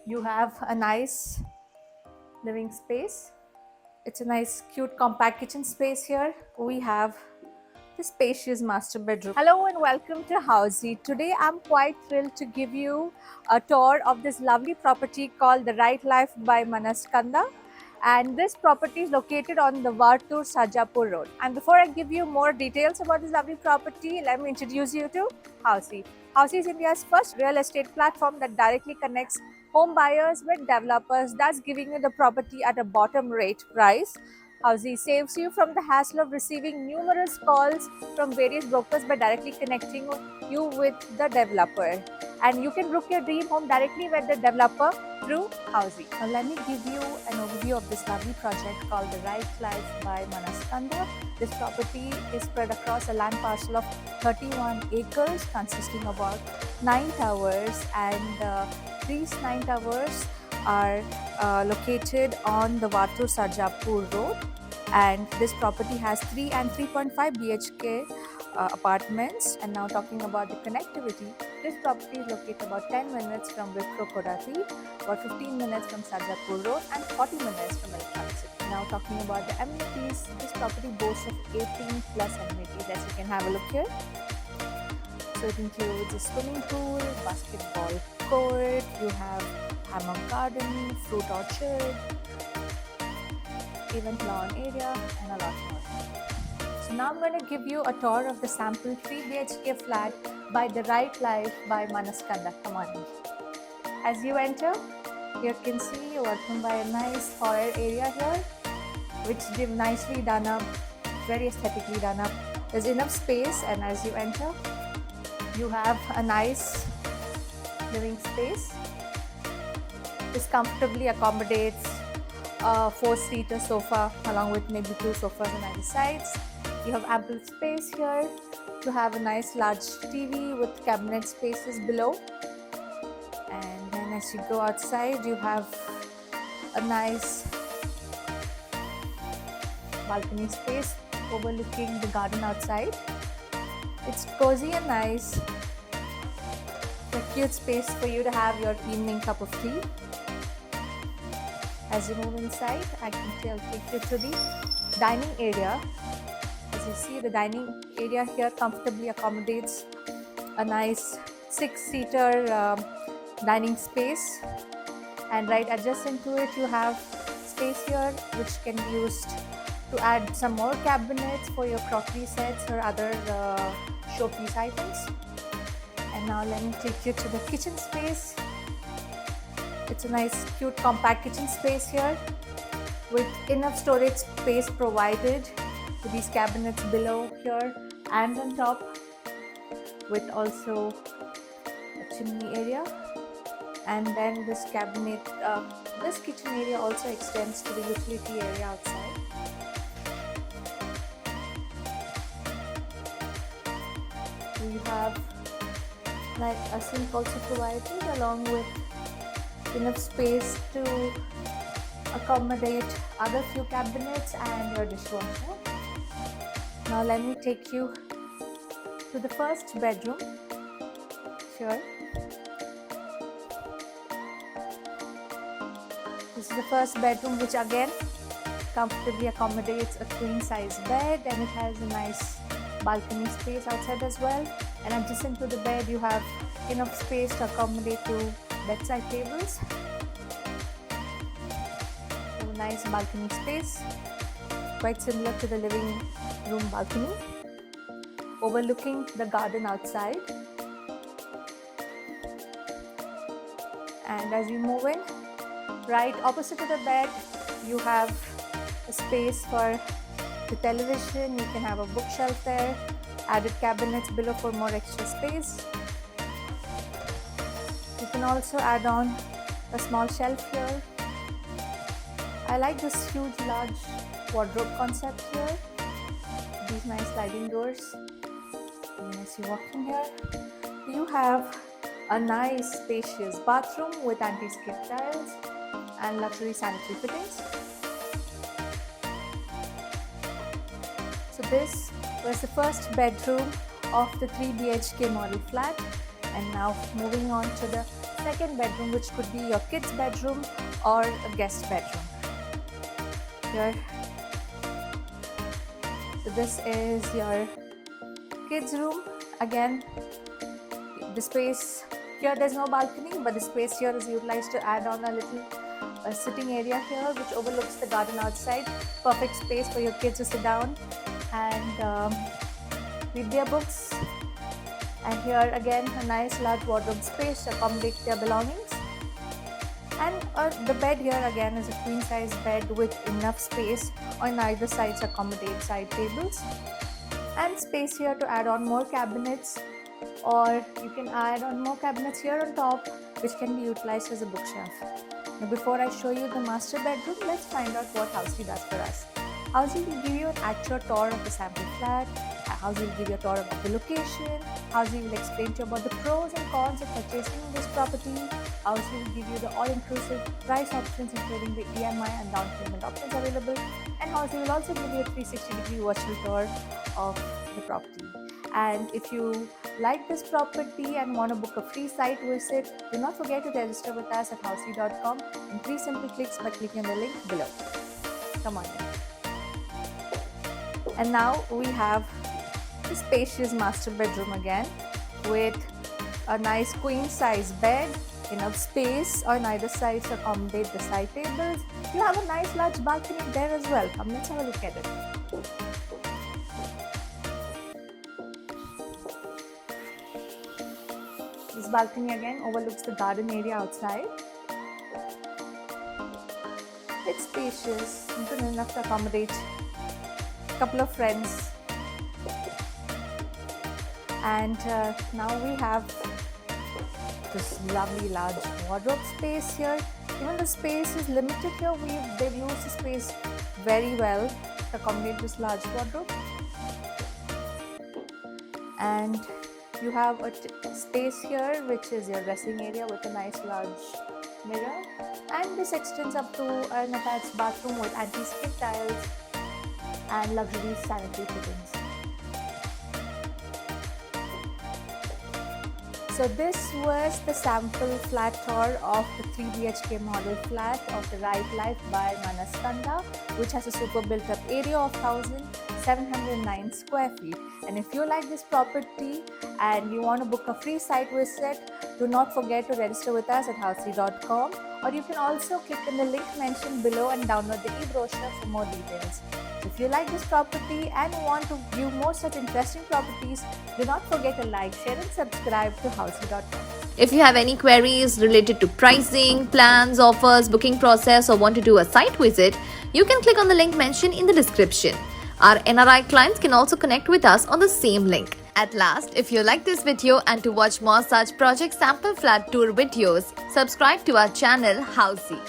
You have a nice living space. It's a nice, cute, compact kitchen space here. We have the spacious master bedroom. Hello and welcome to Housey. Today I'm quite thrilled to give you a tour of this lovely property called the Right Life by Manaskanda. And this property is located on the Vartur Sajapur Road. And before I give you more details about this lovely property, let me introduce you to Housey. Housey is India's first real estate platform that directly connects home buyers with developers, thus giving you the property at a bottom rate price. Housey saves you from the hassle of receiving numerous calls from various brokers by directly connecting you with the developer. And you can book your dream home directly with the developer through Housey. Now let me give you an overview of this lovely project called the Right Life by Manaskanda. This property is spread across a land parcel of 31 acres consisting of about 9 towers, and these 9 towers are located on the Vartur Sarjapur Road, and this property has 3 and 3.5 BHK apartments. And now talking about the connectivity, this property is located about 10 minutes from Wipro Kodati, about 15 minutes from Sarjapur Road, and 40 minutes from Electronic City. Now talking about the amenities, this property boasts of 18 plus amenities, as you can have a look here. So it includes a swimming pool, basketball court, you have hammock garden, fruit orchard, event lawn area, and a lot more. So now I'm going to give you a tour of the sample 3 BHK flat by the Right Life by Manaskanda. Come on in. As you enter, you can see you're welcomed by a nice foyer area here, which is nicely done up, very aesthetically done up. There's enough space, and as you enter, you have a nice living space. This comfortably accommodates a 4-seater sofa along with maybe 2 sofas on either sides. You have ample space here to have a nice large TV with cabinet spaces below. And then as you go outside, you have a nice balcony space overlooking the garden outside. It's cozy and nice. A cute space for you to have your evening cup of tea. As you move inside, I can take you to the dining area. As you see, the dining area here comfortably accommodates a nice 6-seater dining space, and right adjacent to it you have space here which can be used to add some more cabinets for your crockery sets or other showpiece items. And now let me take you to the kitchen space. It's a nice, cute, compact kitchen space here with enough storage space provided with these cabinets below here and on top, with also a chimney area. And then this kitchen area also extends to the utility area outside. We have like a sink also provided along with enough space to accommodate other few cabinets and your dishwasher. Now let me take you to the first bedroom here. This is the first bedroom, which again comfortably accommodates a queen size bed, and it has a nice balcony space outside as well. And adjacent to the bed you have enough space to accommodate 2 bedside tables. So nice balcony space, quite similar to the living room balcony, overlooking the garden outside. And as you move in, right opposite to the bed you have a space for the television. You can have a bookshelf there, added cabinets below for more extra space. You can also add on a small shelf here. I like this huge large wardrobe concept here, these nice sliding doors. And as you walk in here, you have a nice spacious bathroom with anti-skid tiles and luxury sanitary fittings. So this was the first bedroom of the 3 BHK model flat, and now moving on to the second bedroom, which could be your kids' bedroom or a guest bedroom. Here, so this is your kids' room. Again, the space here, there's no balcony, but the space here is utilized to add on a little sitting area here, which overlooks the garden outside. Perfect space for your kids to sit down and read their books. And here again, a nice large wardrobe space to accommodate their belongings. And the bed here again is a queen size bed with enough space on either sides to accommodate side tables, and space here to add on more cabinets, or you can add on more cabinets here on top, which can be utilized as a bookshelf. Now, before I show you the master bedroom, let's find out what Housey does for us. Housey will give you an actual tour of the sample flat. Housey will give you a tour of the location. Housey will explain to you about the pros and cons of purchasing this property. Housey will give you the all-inclusive price options, including the EMI and down payment options available. And Housey will also give you a 360-degree virtual tour of the property. And if you like this property and want to book a free site visit, do not forget to register with us at housey.com in 3 simple clicks by clicking the link below. Come on in. And now we have the spacious master bedroom again, with a nice queen size bed, enough space on either side to accommodate the side tables. You have a nice large balcony there as well. Come, let's have a look at it. This balcony again overlooks the garden area outside. It's spacious, good enough to accommodate a couple of friends. And now we have this lovely large wardrobe space here. Even the space is limited here. They've used the space very well to accommodate this large wardrobe. And you have a space here, which is your dressing area with a nice large mirror. And this extends up to an attached bathroom with anti-skid tiles and luxury sanitary fittings. So this was the sample flat tour of the 3 BHK model flat of the Right Life by Manaskanda, which has a super built up area of 1,709 square feet. And if you like this property and you want to book a free site visit, do not forget to register with us at housey.com, or you can also click on the link mentioned below and download the e-brochure for more details. If you like this property and want to view more such interesting properties, do not forget to like, share and subscribe to housey.com. If you have any queries related to pricing, plans, offers, booking process, or want to do a site visit, you can click on the link mentioned in the description. Our NRI clients can also connect with us on the same link. At last, if you like this video and to watch more such project sample flat tour videos, subscribe to our channel Housey.